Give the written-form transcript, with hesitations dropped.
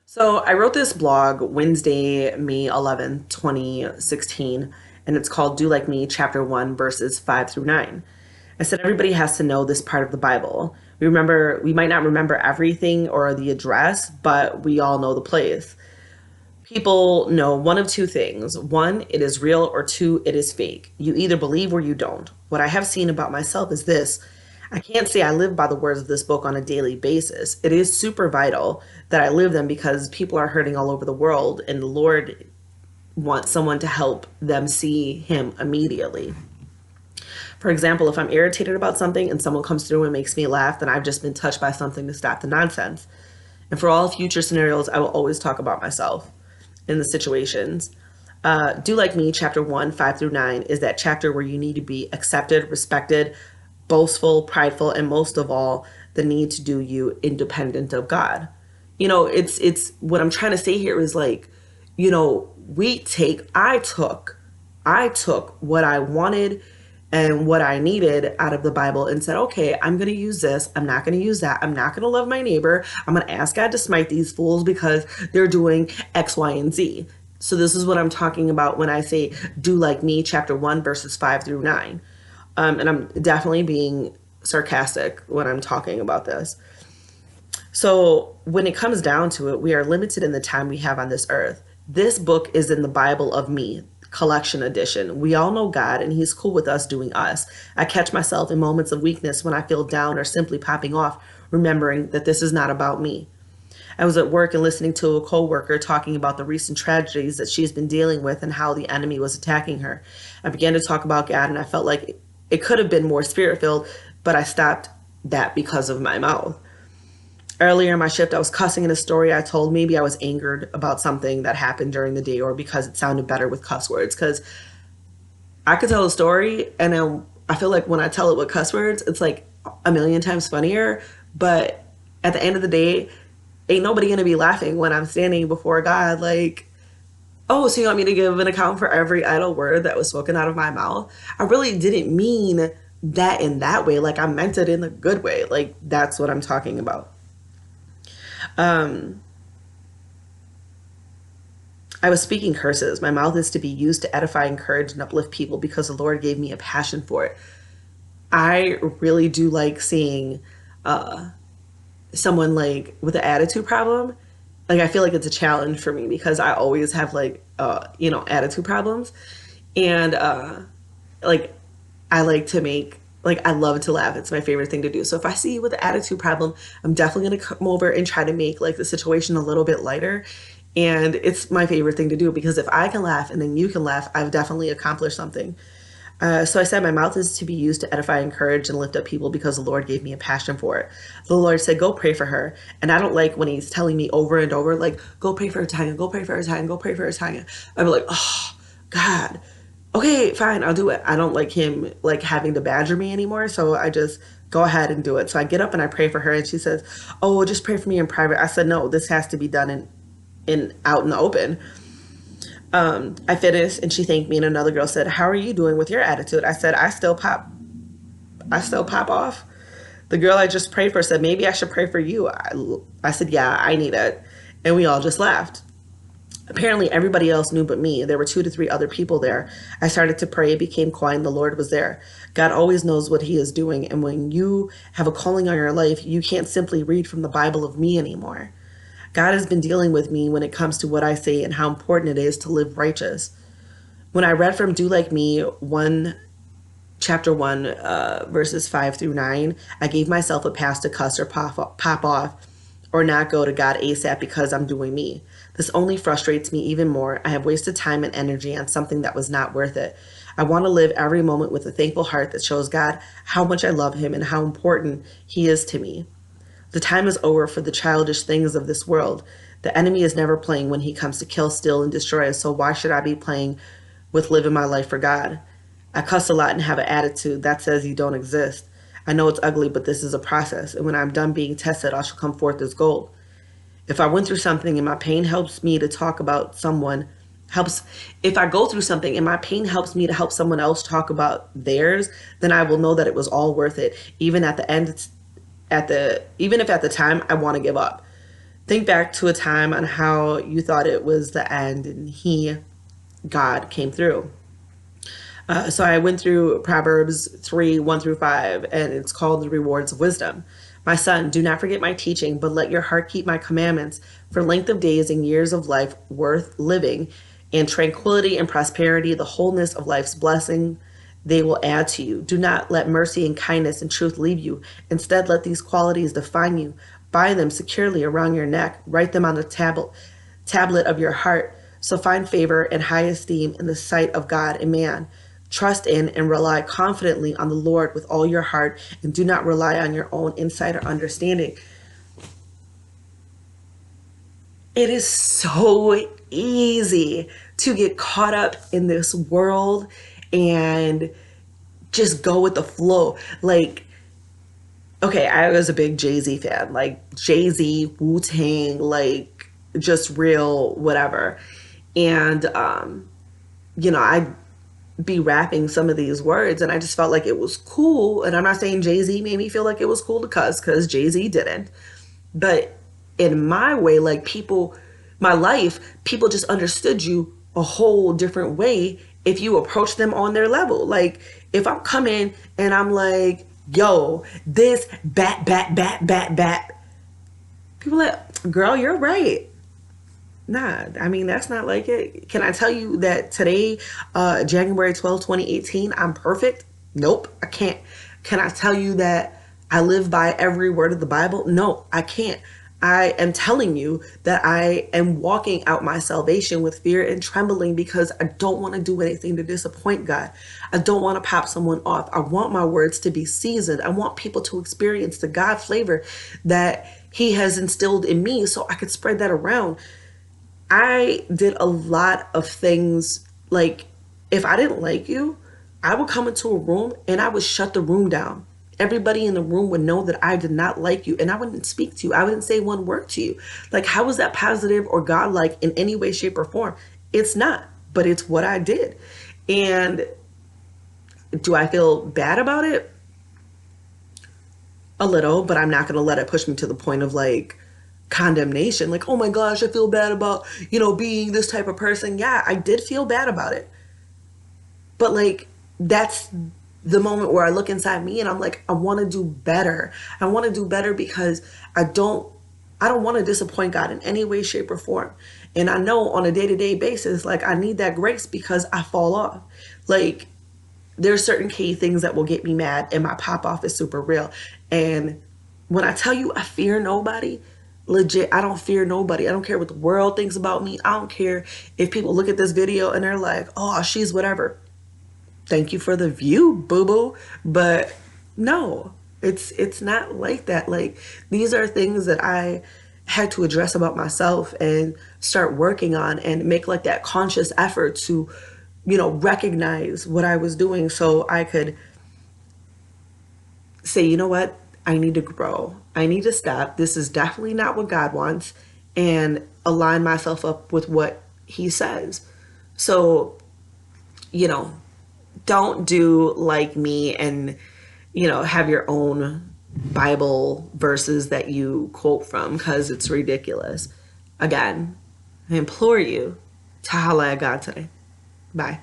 So I wrote this blog Wednesday, May 11th, 2016, and it's called Do Like Me, Chapter 1, verses 5 through 9. I said everybody has to know this part of the Bible. We might not remember everything or the address, but we all know the place. People know one of two things. One, it is real, or two, it is fake. You either believe or you don't. What I have seen about myself is this. I can't say I live by the words of this book on a daily basis. It is super vital that I live them because people are hurting all over the world and the Lord wants someone to help them see him immediately. For example, if I'm irritated about something and someone comes through and makes me laugh, then I've just been touched by something to stop the nonsense. And for all future scenarios, I will always talk about myself in the situations. Do Like Me, chapter 1, 5 through 9, is that chapter where you need to be accepted, respected, boastful, prideful, and most of all, the need to do you independent of God. It's what I'm trying to say here is like, you know, I took what I wanted and what I needed out of the Bible and said, okay, I'm going to use this. I'm not going to use that. I'm not going to love my neighbor. I'm going to ask God to smite these fools because they're doing X, Y, and Z. So this is what I'm talking about when I say do like me, chapter 1, verses 5 through 9. And I'm definitely being sarcastic when I'm talking about this. So when it comes down to it, we are limited in the time we have on this earth. This book is in the Bible of me, collection edition. We all know God and he's cool with us doing us. I catch myself in moments of weakness when I feel down or simply popping off, remembering that this is not about me. I was at work and listening to a coworker talking about the recent tragedies that she's been dealing with and how the enemy was attacking her. I began to talk about God and I felt like it could have been more spirit filled, but I stopped that because of my mouth. Earlier in my shift, I was cussing in a story I told. Maybe I was angered about something that happened during the day or because it sounded better with cuss words. Because I could tell a story and then I feel like when I tell it with cuss words, it's like a million times funnier. But at the end of the day, ain't nobody going to be laughing when I'm standing before God like, oh, so you want me to give an account for every idle word that was spoken out of my mouth? I really didn't mean that in that way. Like I meant it in a good way. Like that's what I'm talking about. Um, I was speaking curses. My mouth is to be used to edify, encourage, and uplift people because the Lord gave me a passion for it. I really do like seeing someone like with an attitude problem. Like I feel like it's a challenge for me because I always have like attitude problems. And like I like to make like I love to laugh. It's my favorite thing to do. So if I see you with an attitude problem, I'm definitely gonna come over and try to make like the situation a little bit lighter. And it's my favorite thing to do because if I can laugh and then you can laugh, I've definitely accomplished something. So I said, my mouth is to be used to edify, encourage, and lift up people because the Lord gave me a passion for it. The Lord said, go pray for her. And I don't like when he's telling me over and over, like, go pray for her, Tanya, go pray for her, Tanya, go pray for her, Tanya. I'm like, oh, God. Okay, fine, I'll do it. I don't like him like having to badger me anymore. So I just go ahead and do it. So I get up and I pray for her and she says, oh, well, just pray for me in private. I said, no, this has to be done in out in the open. I finished and she thanked me and another girl said, how are you doing with your attitude? I said, I still pop off. The girl I just prayed for said, maybe I should pray for you. I said, yeah, I need it. And we all just laughed. Apparently everybody else knew but me. There were 2 to 3 other people there. I started to pray. It became quiet and the Lord was there. God always knows what he is doing. And when you have a calling on your life, you can't simply read from the Bible of me anymore. God has been dealing with me when it comes to what I say and how important it is to live righteous. When I read from Do Like Me, chapter 1, verses 5 through 9, I gave myself a pass to cuss or pop off or not go to God ASAP because I'm doing me. This only frustrates me even more. I have wasted time and energy on something that was not worth it. I want to live every moment with a thankful heart that shows God how much I love him and how important he is to me. The time is over for the childish things of this world. The enemy is never playing when he comes to kill, steal, and destroy us, so why should I be playing with living my life for God? I cuss a lot and have an attitude that says you don't exist. I know it's ugly, but this is a process, and when I'm done being tested, I shall come forth as gold. If I went through something and my pain helps me to talk about someone, if I go through something and my pain helps me to help someone else talk about theirs, then I will know that it was all worth it, even at the end, even if at the time I want to give up. Think back to a time on how you thought it was the end and God, came through. So I went through Proverbs 3, 1 through 5, and it's called The Rewards of Wisdom. My son, do not forget my teaching, but let your heart keep my commandments. For length of days and years of life worth living, and tranquility and prosperity, the wholeness of life's blessing, they will add to you. Do not let mercy and kindness and truth leave you. Instead, let these qualities define you. Bind them securely around your neck. Write them on the tablet of your heart. So find favor and high esteem in the sight of God and man. Trust in and rely confidently on the Lord with all your heart, and do not rely on your own insight or understanding. It is so easy to get caught up in this world and just go with the flow. Like, okay, I was a big Jay-Z fan, like Jay-Z, Wu-Tang, like just real whatever. And, I'd be rapping some of these words and I just felt like it was cool. And I'm not saying Jay-Z made me feel like it was cool to cuss, because Jay-Z didn't. But in my way, like my life, people just understood you a whole different way if you approach them on their level. Like if I'm coming and I'm like, yo, this bat, people are like, girl, you're right. Nah, I mean, that's not like it. Can I tell you that today, January 12th, 2018, I'm perfect? Nope, I can't. Can I tell you that I live by every word of the Bible? No, I can't. I am telling you that I am walking out my salvation with fear and trembling, because I don't want to do anything to disappoint God. I don't want to pop someone off. I want my words to be seasoned. I want people to experience the God flavor that He has instilled in me so I could spread that around. I did a lot of things. Like, if I didn't like you, I would come into a room and I would shut the room down. Everybody in the room would know that I did not like you, and I wouldn't speak to you. I wouldn't say one word to you. Like, how is that positive or godlike in any way, shape, or form? It's not, but it's what I did. And do I feel bad about it? A little, but I'm not going to let it push me to the point of like condemnation. Like, oh my gosh, I feel bad about, being this type of person. Yeah, I did feel bad about it. But like, that's the moment where I look inside me and I'm like, I want to do better. I want to do better because I don't want to disappoint God in any way, shape, or form. And I know on a day-to-day basis, like, I need that grace because I fall off. Like, there's certain key things that will get me mad, and my pop off is super real. And when I tell you I fear nobody, legit, I don't fear nobody. I don't care what the world thinks about me. I don't care if people look at this video and they're like, oh, she's whatever. Thank you for the view, boo-boo. But no, it's not like that. Like, these are things that I had to address about myself and start working on and make like that conscious effort to, recognize what I was doing so I could say, you know what? I need to grow. I need to stop. This is definitely not what God wants, and align myself up with what He says. So, you know, don't do like me and, have your own Bible verses that you quote from, because it's ridiculous. Again, I implore you to holla at God today. Bye.